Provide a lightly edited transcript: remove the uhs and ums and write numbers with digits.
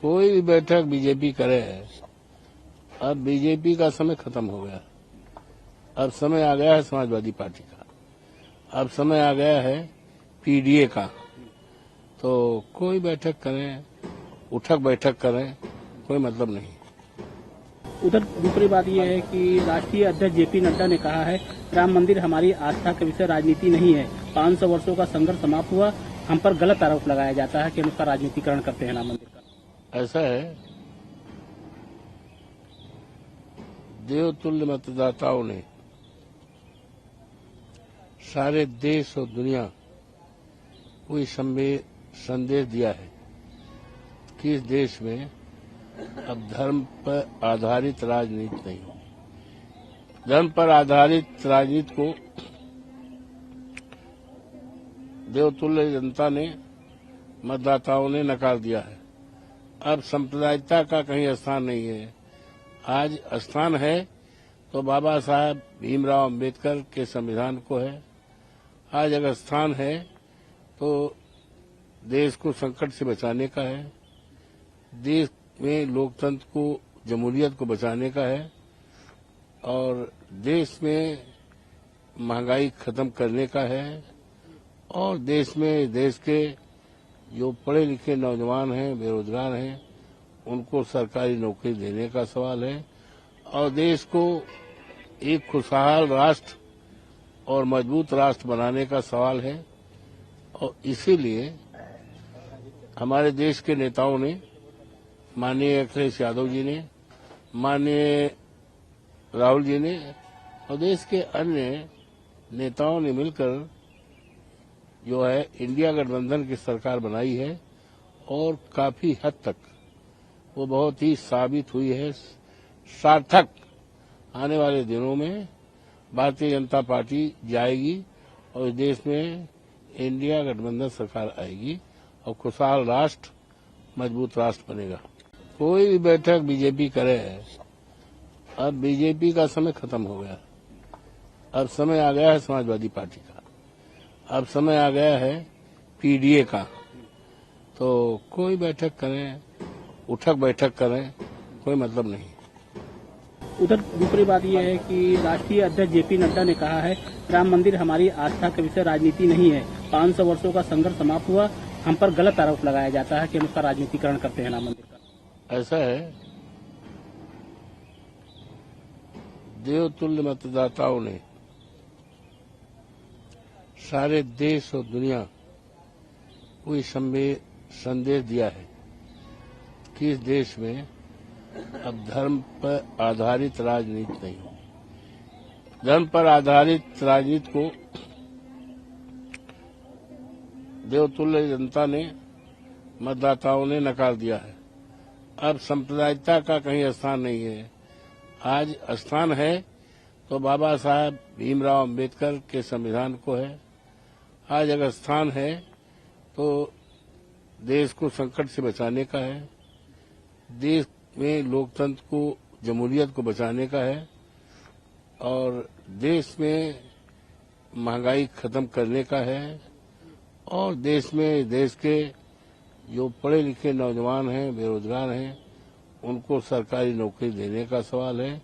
कोई भी बैठक बीजेपी करे, अब बीजेपी का समय खत्म हो गया। अब समय आ गया है समाजवादी पार्टी का, अब समय आ गया है पीडीए का। तो कोई बैठक करें, उठक बैठक करें, कोई मतलब नहीं। उधर दूसरी बात यह है कि राष्ट्रीय अध्यक्ष जेपी नड्डा ने कहा है राम मंदिर हमारी आस्था का विषय राजनीति नहीं है। 500 वर्षों का संघर्ष समाप्त हुआ, हम पर गलत आरोप लगाया जाता है कि हम उसका राजनीतिकरण करते हैं राम मंदिर का। ऐसा है, देवतुल्य मतदाताओं ने सारे देश और दुनिया को ये संदेश दिया है कि इस देश में अब धर्म पर आधारित राजनीति नहीं हो। धर्म पर आधारित राजनीति को देवतुल्य जनता ने, मतदाताओं ने नकार दिया है। अब सांप्रदायिकता का कहीं स्थान नहीं है। आज स्थान है तो बाबा साहब भीमराव अंबेडकर के संविधान को है। आज अगर स्थान है तो देश को संकट से बचाने का है, देश में लोकतंत्र को, जमहूरियत को बचाने का है, और देश में महंगाई खत्म करने का है, और देश में देश के जो पढ़े लिखे नौजवान हैं, बेरोजगार हैं, उनको सरकारी नौकरी देने का सवाल है, और देश को एक खुशहाल राष्ट्र और मजबूत राष्ट्र बनाने का सवाल है। और इसीलिए हमारे देश के नेताओं ने, माननीय अखिलेश यादव जी ने, माननीय राहुल जी ने और देश के अन्य नेताओं ने मिलकर जो है इंडिया गठबंधन की सरकार बनाई है, और काफी हद तक वो बहुत ही साबित हुई है सार्थक। आने वाले दिनों में भारतीय जनता पार्टी जाएगी और देश में इंडिया गठबंधन सरकार आएगी और खुशहाल राष्ट्र, मजबूत राष्ट्र बनेगा। कोई भी बैठक बीजेपी करे, अब बीजेपी का समय खत्म हो गया। अब समय आ गया है समाजवादी पार्टी का, अब समय आ गया है पीडीए का। तो कोई बैठक करें, उठक बैठक करें, कोई मतलब नहीं। उधर दूसरी बात यह है कि राष्ट्रीय अध्यक्ष जेपी नड्डा ने कहा है राम मंदिर हमारी आस्था का विषय राजनीति नहीं है। 500 वर्षों का संघर्ष समाप्त हुआ, हम पर गलत आरोप लगाया जाता है कि हम उसका राजनीतिकरण करते हैं राम मंदिर का। ऐसा है, देवतुल्य मतदाताओं ने सारे देश और दुनिया को ये संदेश दिया है कि इस देश में अब धर्म पर आधारित राजनीति नहीं हो। धर्म पर आधारित राजनीति को देवतुल्य जनता ने, मतदाताओं ने नकार दिया है। अब सांप्रदायिकता का कहीं स्थान नहीं है। आज स्थान है तो बाबा साहब भीमराव अंबेडकर के संविधान को है। आज अगर स्थान है तो देश को संकट से बचाने का है, देश में लोकतंत्र को, जमहूरियत को बचाने का है, और देश में महंगाई खत्म करने का है, और देश में देश के जो पढ़े लिखे नौजवान हैं, बेरोजगार हैं, उनको सरकारी नौकरी देने का सवाल है।